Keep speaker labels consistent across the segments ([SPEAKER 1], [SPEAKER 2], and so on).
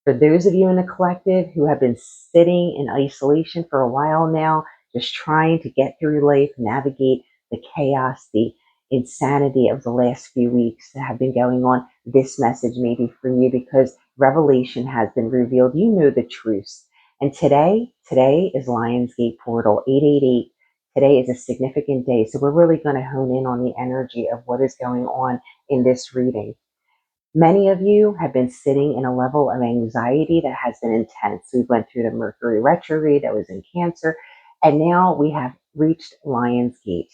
[SPEAKER 1] For those of you in the collective who have been sitting in isolation for a while now, just trying to get through life, navigate the chaos, the insanity of the last few weeks that have been going on, this message may be for you because revelation has been revealed. You know the truths. And today is Lionsgate Portal 888. Today is a significant day. So we're really going to hone in on the energy of what is going on in this reading. Many of you have been sitting in a level of anxiety that has been intense. We went through the Mercury retrograde that was in Cancer, and now we have reached Lionsgate.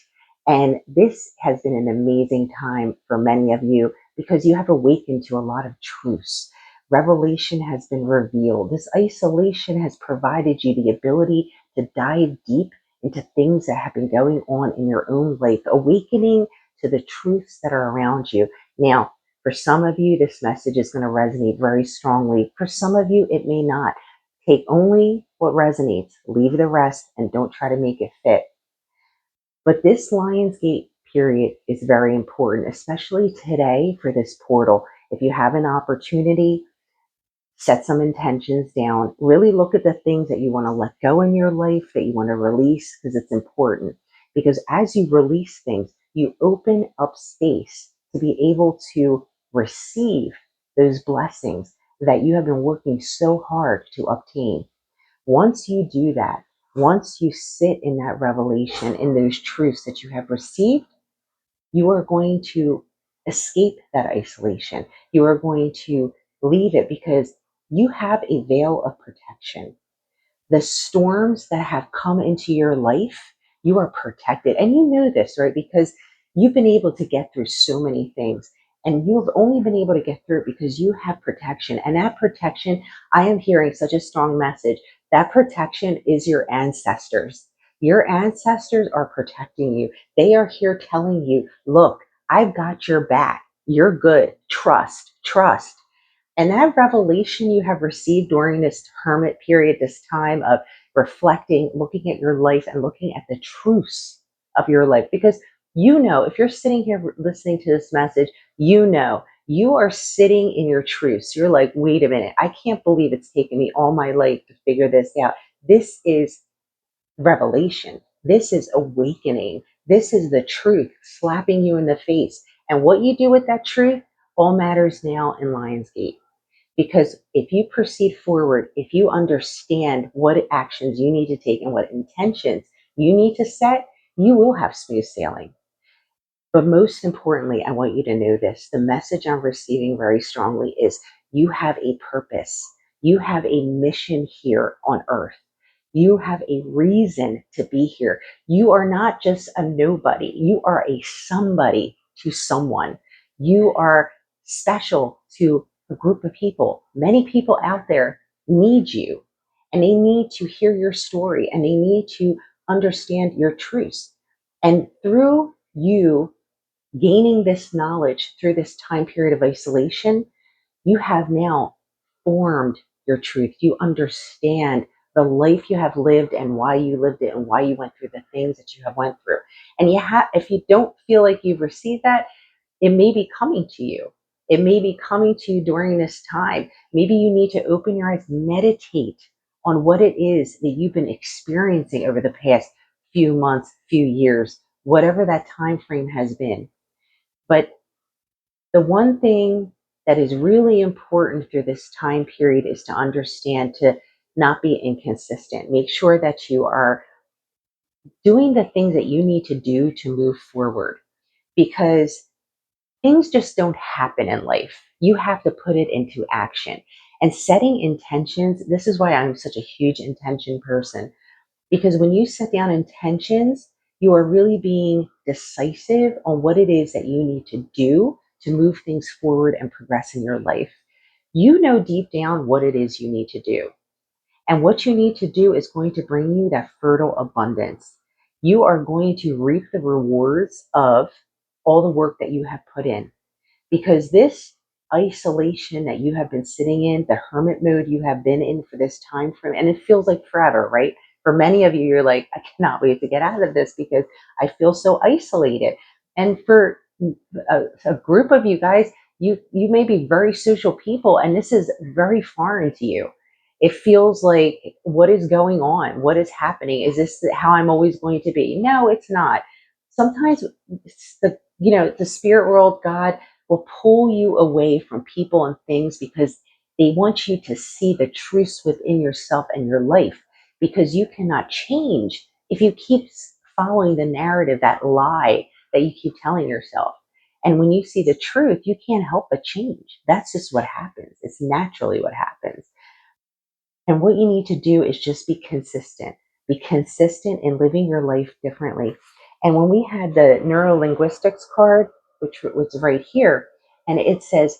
[SPEAKER 1] And this has been an amazing time for many of you because you have awakened to a lot of truths. Revelation has been revealed. This isolation has provided you the ability to dive deep into things that have been going on in your own life, awakening to the truths that are around you. Now, for some of you, this message is going to resonate very strongly. For some of you, it may not. Take only what resonates, leave the rest, and don't try to make it fit. But this Lionsgate period is very important, especially today for this portal. If you have an opportunity, set some intentions down. Really look at the things that you want to let go in your life, that you want to release, because it's important. Because as you release things, you open up space to be able to receive those blessings that you have been working so hard to obtain. Once you do that, once you sit in that revelation, in those truths that you have received, you are going to escape that isolation. You are going to leave it because you have a veil of protection. The storms that have come into your life, you are protected. And you know this, right? Because you've been able to get through so many things. And you've only been able to get through it because you have protection. And that protection, I am hearing such a strong message. That protection is your ancestors. Your ancestors are protecting you. They are here telling you, look, I've got your back. You're good. Trust, trust. And that revelation you have received during this hermit period, this time of reflecting, looking at your life and looking at the truths of your life. Because you know, if you're sitting here listening to this message, you know, you are sitting in your truths. You're like, wait a minute, I can't believe it's taken me all my life to figure this out. This is revelation. This is awakening. This is the truth slapping you in the face. And what you do with that truth all matters now in Lionsgate. Because if you proceed forward, if you understand what actions you need to take and what intentions you need to set, you will have smooth sailing. But most importantly, I want you to know this. The message I'm receiving very strongly is you have a purpose. You have a mission here on earth. You have a reason to be here. You are not just a nobody. You are a somebody to someone. You are special to a group of people. Many people out there need you, and they need to hear your story, and they need to understand your truths. And through you gaining this knowledge through this time period of isolation, you have now formed your truth. You understand the life you have lived and why you lived it and why you went through the things that you have went through. And if you don't feel like you've received that, it may be coming to you. It may be coming to you during this time. Maybe you need to open your eyes, meditate on what it is that you've been experiencing over the past few months, few years, whatever that time frame has been. But the one thing that is really important through this time period is to understand to not be inconsistent. Make sure that you are doing the things that you need to do to move forward because things just don't happen in life. You have to put it into action. And setting intentions, this is why I'm such a huge intention person. Because when you set down intentions, you are really being decisive on what it is that you need to do to move things forward and progress in your life. You know deep down what it is you need to do. And what you need to do is going to bring you that fertile abundance. You are going to reap the rewards of all the work that you have put in. Because this isolation that you have been sitting in, the hermit mode you have been in for this time frame, and it feels like forever, right? For many of you, you're like, I cannot wait to get out of this because I feel so isolated. And for a group of you guys, You may be very social people, and this is very foreign to you. It feels like, what is going on? What is happening? Is this how I'm always going to be? No, it's not. Sometimes it's the spirit world, God will pull you away from people and things because they want you to see the truths within yourself and your life, because you cannot change if you keep following the narrative, that lie that you keep telling yourself. And when you see the truth, you can't help but change. That's just what happens. It's naturally what happens. And what you need to do is just be consistent. Be consistent in living your life differently. And when we had the Neuro Linguistics card, which was right here, and it says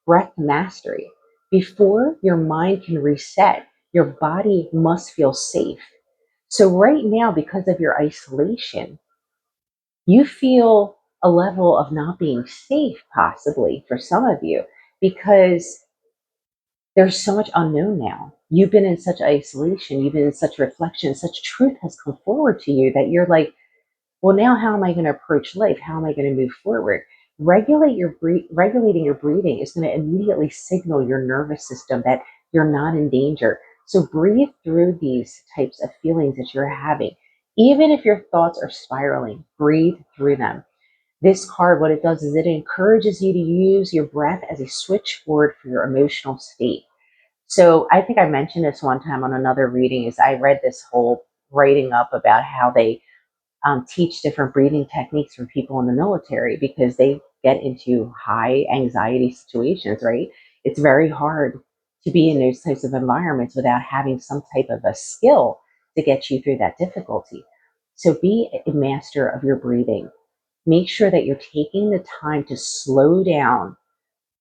[SPEAKER 1] breath mastery. Before your mind can reset, your body must feel safe. So right now, because of your isolation, you feel a level of not being safe, possibly for some of you, because there's so much unknown now. You've been in such isolation, you've been in such reflection, such truth has come forward to you that you're like, well, now how am I going to approach life? How am I going to move forward? Regulating your breathing is going to immediately signal your nervous system that you're not in danger. So breathe through these types of feelings that you're having. Even if your thoughts are spiraling, breathe through them. This card, what it does is it encourages you to use your breath as a switchboard for your emotional state. So I think I mentioned this one time on another reading, is I read this whole writing up about how they teach different breathing techniques for people in the military, because they get into high anxiety situations, right? It's very hard to be in those types of environments without having some type of a skill to get you through that difficulty. So be a master of your breathing. Make sure that you're taking the time to slow down,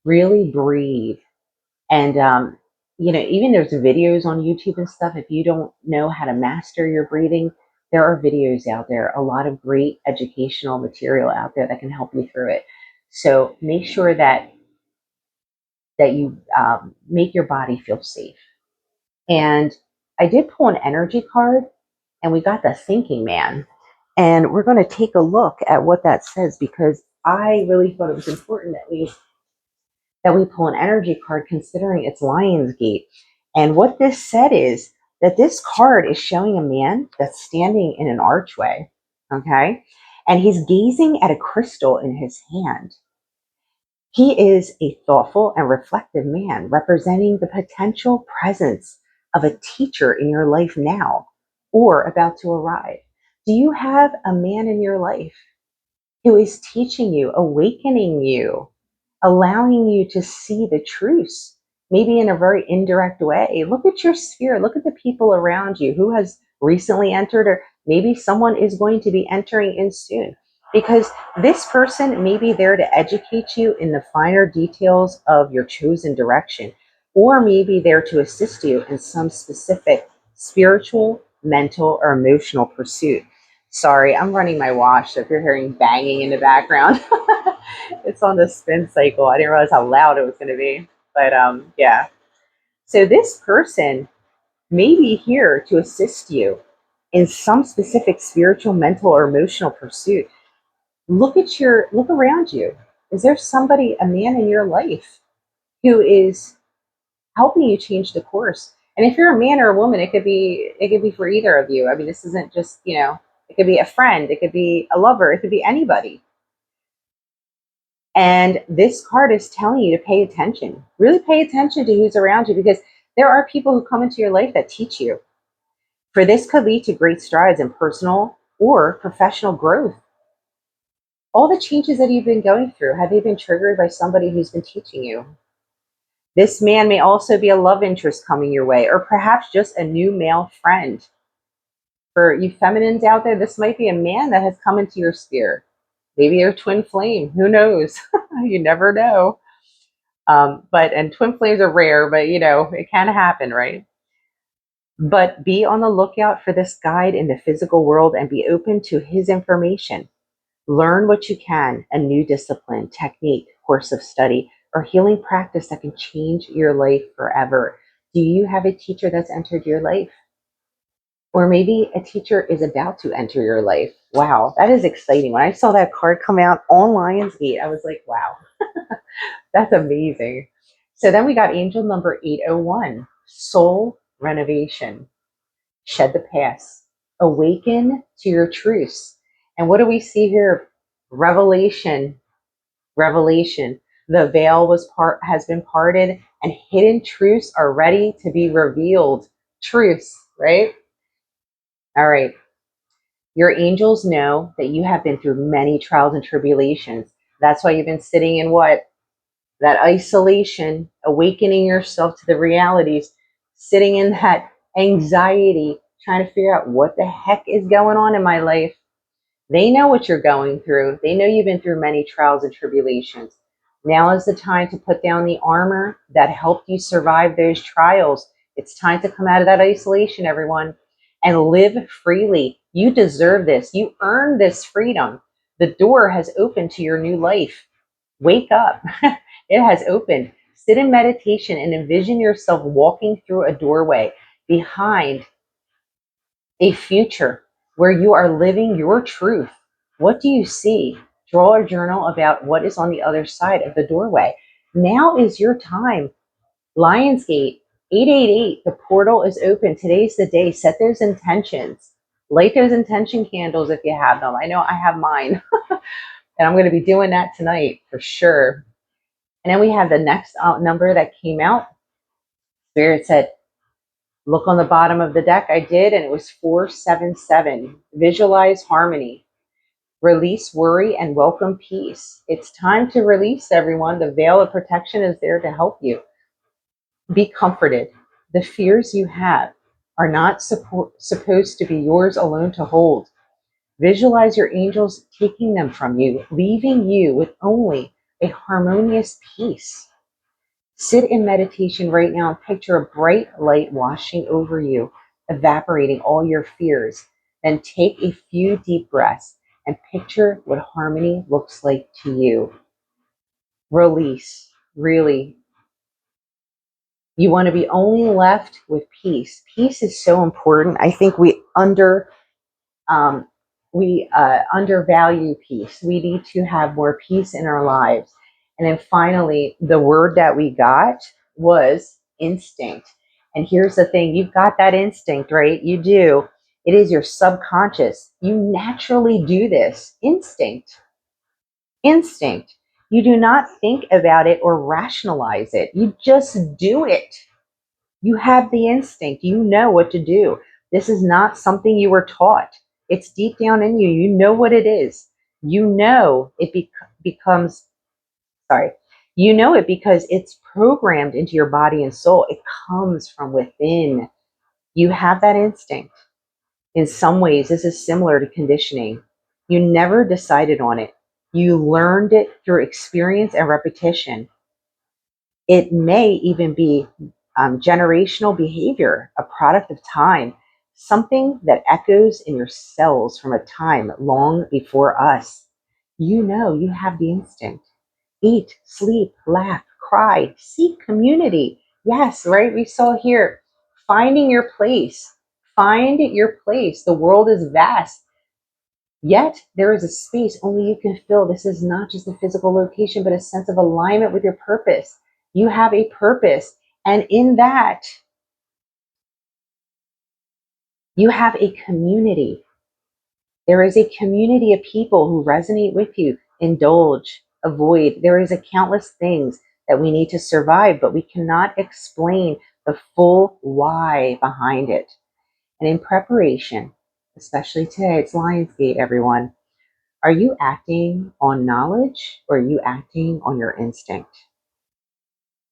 [SPEAKER 1] really breathe. And, even there's videos on YouTube and stuff. If you don't know how to master your breathing, there are videos out there, a lot of great educational material out there that can help you through it. So make sure that you make your body feel safe. And I did pull an energy card, and we got the thinking man. And we're going to take a look at what that says, because I really thought it was important that we pull an energy card, considering it's Lionsgate. And what this said is that this card is showing a man that's standing in an archway, okay? And he's gazing at a crystal in his hand. He is a thoughtful and reflective man, representing the potential presence of a teacher in your life now or about to arrive. Do you have a man in your life who is teaching you, awakening you, allowing you to see the truths, maybe in a very indirect way? Look at your sphere, look at the people around you who has recently entered, or maybe someone is going to be entering in soon. Because this person may be there to educate you in the finer details of your chosen direction, or maybe there to assist you in some specific spiritual, mental, or emotional pursuit. Sorry, I'm running my wash, so if you're hearing banging in the background, it's on the spin cycle. I didn't realize how loud it was going to be. But yeah. So this person may be here to assist you in some specific spiritual, mental, or emotional pursuit. Look around you. Is there somebody, a man in your life, who is helping you change the course? And if you're a man or a woman, it could be for either of you. I mean, this isn't just, it could be a friend, it could be a lover, it could be anybody. And this card is telling you to pay attention. Really pay attention to who's around you, because there are people who come into your life that teach you. For this could lead to great strides in personal or professional growth. All the changes that you've been going through, have they been triggered by somebody who's been teaching you? This man may also be a love interest coming your way, or perhaps just a new male friend. For you feminines out there, this might be a man that has come into your sphere. Maybe your twin flame. Who knows? You never know. And twin flames are rare, but it can happen, right? But be on the lookout for this guide in the physical world and be open to his information. Learn what you can, a new discipline, technique, course of study, or healing practice that can change your life forever. Do you have a teacher that's entered your life? Or maybe a teacher is about to enter your life. Wow, that is exciting. When I saw that card come out on Lionsgate, I was like, wow, that's amazing. So then we got angel number 801, soul renovation. Shed the past, awaken to your truths. And what do we see here? Revelation, revelation. The veil has been parted, and hidden truths are ready to be revealed. Truths, right? All right. Your angels know that you have been through many trials and tribulations. That's why you've been sitting in what? That isolation, awakening yourself to the realities, sitting in that anxiety, trying to figure out what the heck is going on in my life. They know what you're going through. They know you've been through many trials and tribulations. Now is the time to put down the armor that helped you survive those trials. It's time to come out of that isolation, everyone, and live freely. You deserve this. You earned this freedom. The door has opened to your new life. Wake up. It has opened. Sit in meditation and envision yourself walking through a doorway behind a future where you are living your truth. What do you see? Draw a journal about what is on the other side of the doorway. Now is your time. Lionsgate 888, the portal is open. Today's the day. Set those intentions. Light those intention candles if you have them. I know I have mine, and I'm going to be doing that tonight for sure. And then we have the next number that came out. Spirit said, look on the bottom of the deck. I did, and it was 477. Visualize harmony. Release worry and welcome peace. It's time to release, everyone. The veil of protection is there to help you. Be comforted. The fears you have are not supposed to be yours alone to hold. Visualize your angels taking them from you, leaving you with only a harmonious peace. Sit in meditation right now and picture a bright light washing over you, evaporating all your fears. Then take a few deep breaths and picture what harmony looks like to you. Release, really. You want to be only left with peace. Peace is so important. I think um, we undervalue peace. We need to have more peace in our lives. And then finally, the word that we got was instinct. And here's the thing, you've got that instinct, right? You do. It is your subconscious. You naturally do this. Instinct. Instinct. You do not think about it or rationalize it. You just do it. You have the instinct. You know what to do. This is not something you were taught. It's deep down in you. You know what it is. You know it becomes, sorry, you know it because it's programmed into your body and soul. It comes from within. You have that instinct. In some ways, this is similar to conditioning. You never decided on it. You learned it through experience and repetition. It may even be generational behavior, a product of time, something that echoes in your cells from a time long before us. You know you have the instinct. Eat, sleep, laugh, cry, seek community. Yes, right? We saw here finding your place. Find your place. The world is vast. Yet there is a space only you can fill. This is not just a physical location, but a sense of alignment with your purpose. You have a purpose. And in that, you have a community. There is a community of people who resonate with you. Indulge, avoid. There is a countless things that we need to survive, but we cannot explain the full why behind it. And in preparation, especially today, it's Lionsgate, everyone. Are you acting on knowledge or are you acting on your instinct?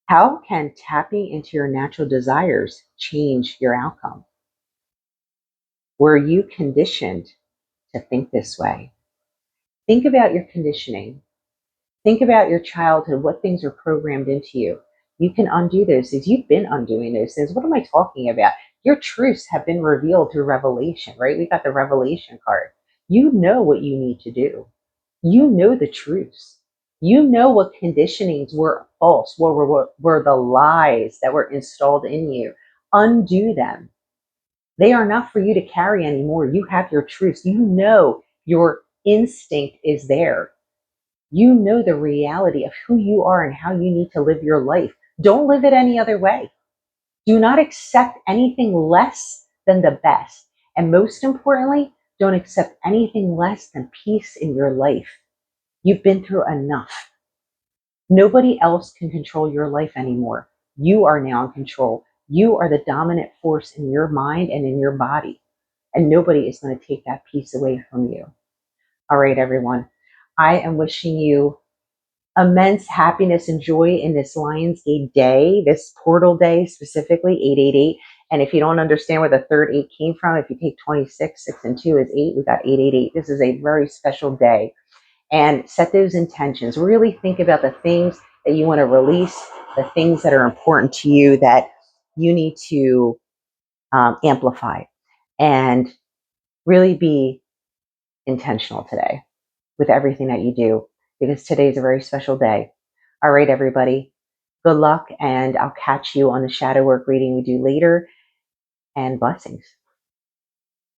[SPEAKER 1] How can tapping into your natural desires change your outcome? Were you conditioned to think this way? Think about your conditioning. Think about your childhood, what things are programmed into you. You can undo those things. You've been undoing those things. What am I talking about? Your truths have been revealed through revelation, right? We got the revelation card. You know what you need to do. You know the truths. You know what conditionings were false, what were the lies that were installed in you. Undo them. They are not for you to carry anymore. You have your truths. You know your instinct is there. You know the reality of who you are and how you need to live your life. Don't live it any other way. Do not accept anything less than the best. And most importantly, don't accept anything less than peace in your life. You've been through enough. Nobody else can control your life anymore. You are now in control. You are the dominant force in your mind and in your body. And nobody is going to take that peace away from you. All right, everyone. I am wishing you immense happiness and joy in this Lionsgate day, this portal day specifically, 888. And if you don't understand where the third 8 came from, if you take 26, 6 and 2 is 8, we've got 888. This is a very special day. And set those intentions. Really think about the things that you want to release, the things that are important to you that you need to amplify, and really be intentional today with everything that you do, because today is a very special day. All right, everybody. Good luck, and I'll catch you on the shadow work reading we do later, and blessings.